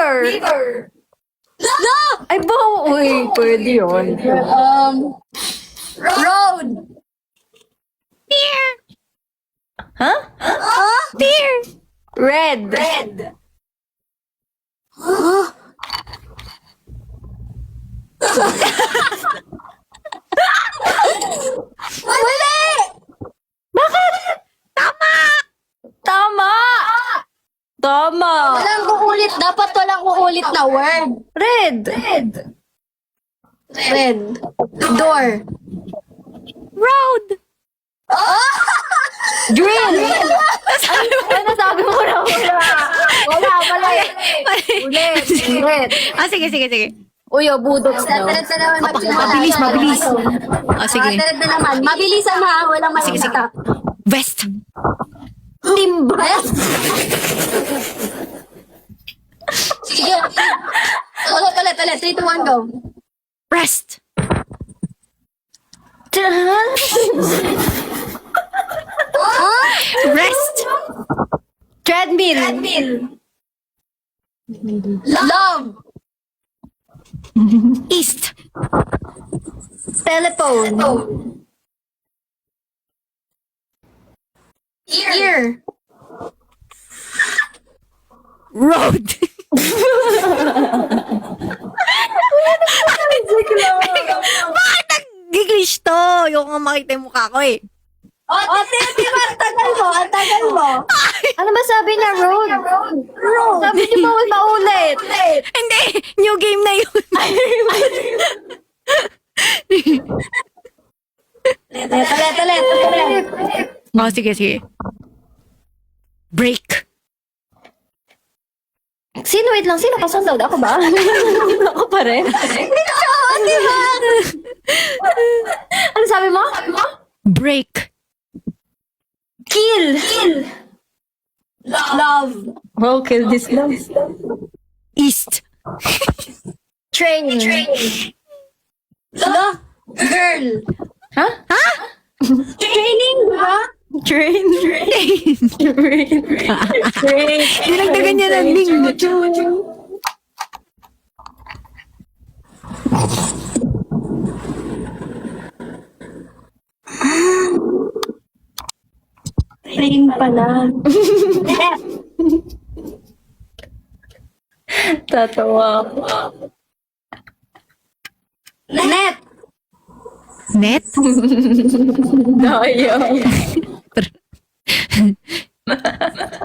River. No! Ay, uy, pwede yun. Road. Beer. Ha? Beer. Red. Mali! Tama! Tama! Walang uulit. Dapat walang uulit na word. Red. Red. Door. Road. Green. Ay, nasabi mo na wala. Wala, mali. Ulit. Sige. Uy, budok daw. Tatalad na naman. Mabilis. Sige. Tatalad na naman. Mabilisan ha. Walang masita. West. Timba. Sige. Ulit. 3, 2, 1, go. Rest. Rest. Treadmill. Love. East. Telephone. Ear. Road. Bakit nag-English to? Yung nga makita yung mukha ko eh. Ang tagal mo. Ano ba sabi niya? Road. Sabi niyo bawal maulit. Hindi, new game na yun. Talit. Oh, sige. Break. Wait lang, sino kasunod? Ako ba? Ako pa rin. Ano sabi mo? Break. Kill. Love. Oh, kill this love. East. Train. Girl. Ha? Training, ha? Train. Dinagdagan niya ng ning. Train pala. Tatawa ako. Net. Net. Daya.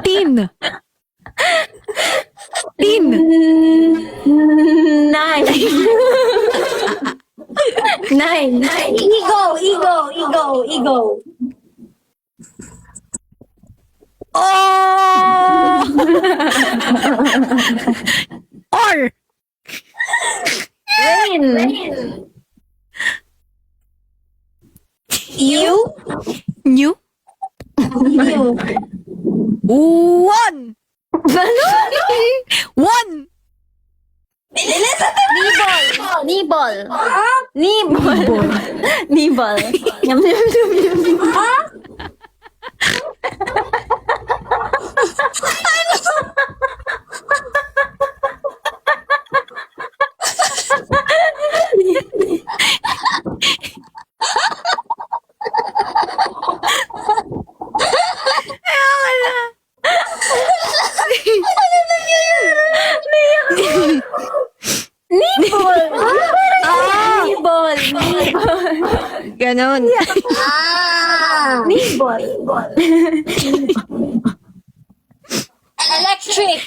Tin. Nine. Ego. Oh! Or. Rain. You. New. One. One. Nibol. Yum. Nibol. Ganon. Nibol. Electric.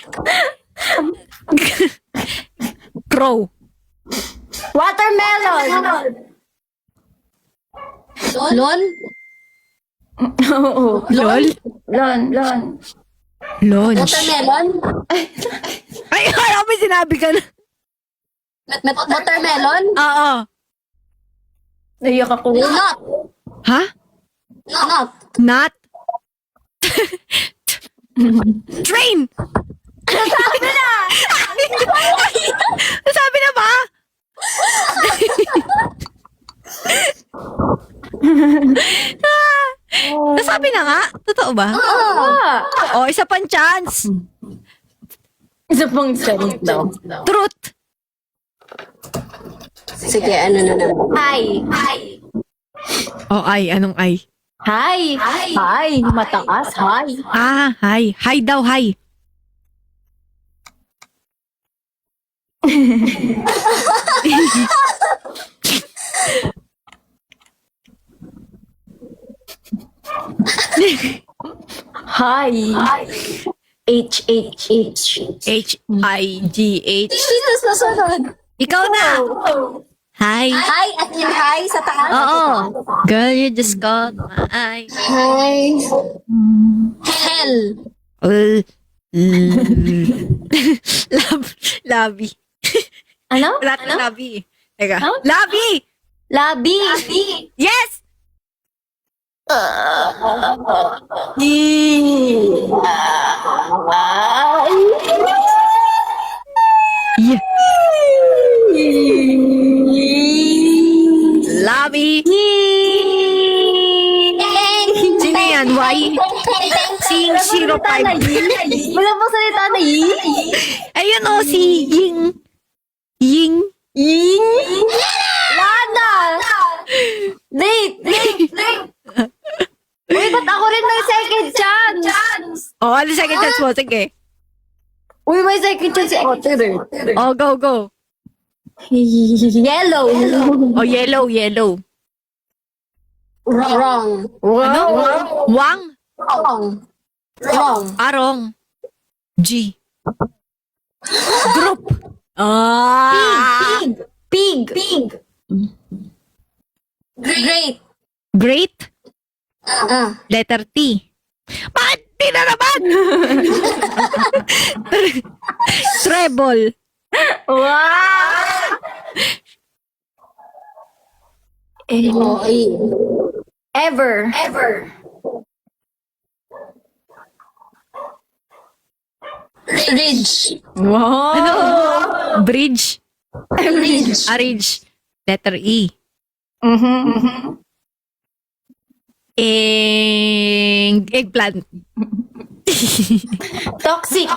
Crow. Watermelon. Lon. Oo. Lol. Lon. Launch. Watermelon. Ay, kaya may sinabi ka na. Watermelon. Oo. Naiyak ako. Not. Ha? Not. Not? Train! Sabi na! Nasabi na ba? Nasabi na nga? Totoo ba? Ah. O, isa pang chance. Isa pang sagot daw. Truth. Sige, ano na naman. Hi. O ay, anong ay? Hi. Hi. Mataas. Hi. Ah, hi. Hi daw, hi. Hi. H. H-I-G-H. Sino susunod? Ikaw na. Hi. Hi, at yung hi sa taas. Oo. Girl, you just caught my eye. Hi. Hell. Uh, Labi. Ano? Wala tayong labi. Teka. Huh? Labi! Labi. Yes! Yeah. Labi. Sino yan? Y? Sing 05. Wala pong salita na yi. Ayun o, si Ying. Ying. Ying. Lana. Late. Uy, ba't ako rin may second chance? Oh, ano second chance mo? Sige. Uy, may second chance si Otter. Oh, go. Yellow. Oh, yellow. Wrong. Ano? Wang? Wrong. Arong. G. Group. Ah. Pig. Great. Great. Ah. Letter T. Bakit T na naman? Treble. Wow! Oh, Ever. Ridge. Wow. Ano? Bridge. Ridge. Ridge. Letter E. Eggplant. Toxic.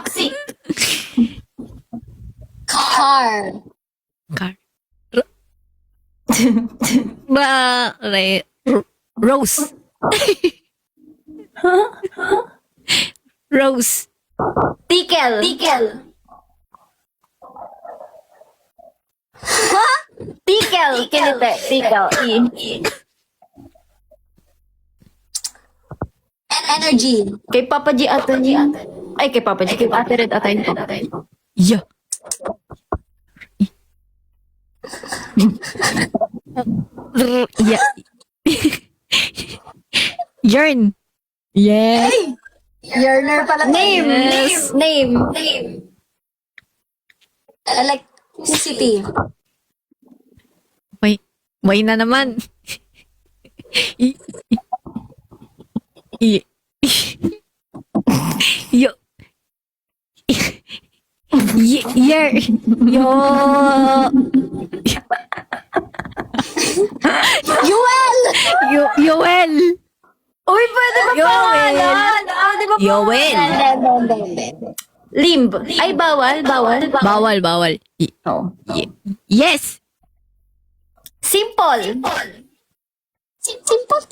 Car. Car. Rose. Rose. Tickle. Tickle. Kilite. Tickle. Energy. Kay Papa G ata niya. Ay, kay Papa G. Kay Ate Red ata niya. Yeah. Yeah. Yarn. Yes. Yearner pala. Name. Electricity. May na naman. Yo. Year. Yo. Yoel. Uy, pwede ba Yoel. pangalan? Pwede ba Yoel. Limb. Ay, bawal. Bawal. Oh. Yes. Simple. Simple.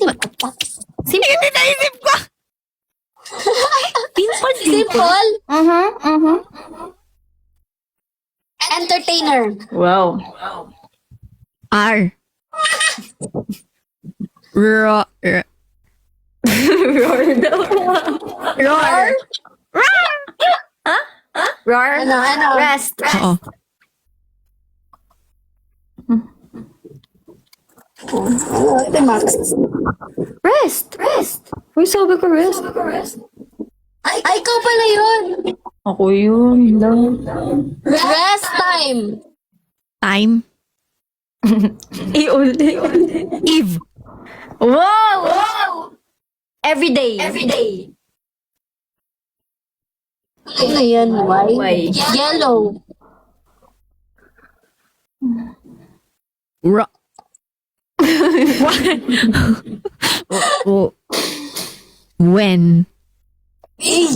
Hindi naisip ko. Simple. Mhm. Entertainer. Wow. R. Roar. Roar. Roar. Ano? Rest. Oo. Max. Rest. Uy, sabi ko rest. Ay, ikaw pala yun. Ako yun. Rest time. Time. Iuli. Eve. Wow. Every day. Ano yan? Why? Yellow.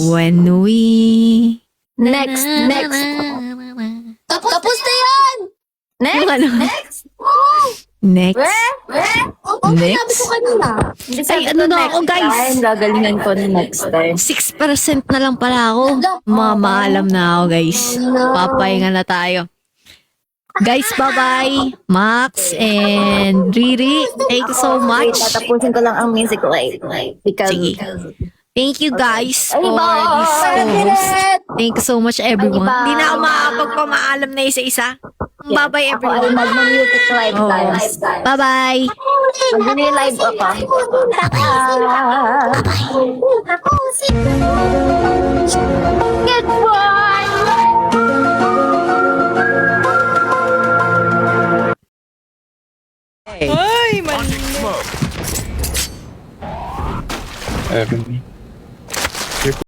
When we Next. Tapos na yan! Yung ano? Next. Next. Oo, Next? sinabi ko kanina. Ay, ano na ako, guys? Ay, gagalingan ko next time. 6% na lang pala ako. Mamaalam na ako, guys. Papahinga na tayo. Guys, bye-bye. Max and Riri, thank you so Wait, much. tatapusin ko lang ang music light. Because... Sige. Thank you guys for Bye! this post. Thank you so much everyone. Bye! Hindi na ako makakapagpamaalam na isa-isa. Bye-bye Ako ay everyone. mag-music live Oh. tayo. Bye-bye. Mag-live ako. Bye-bye.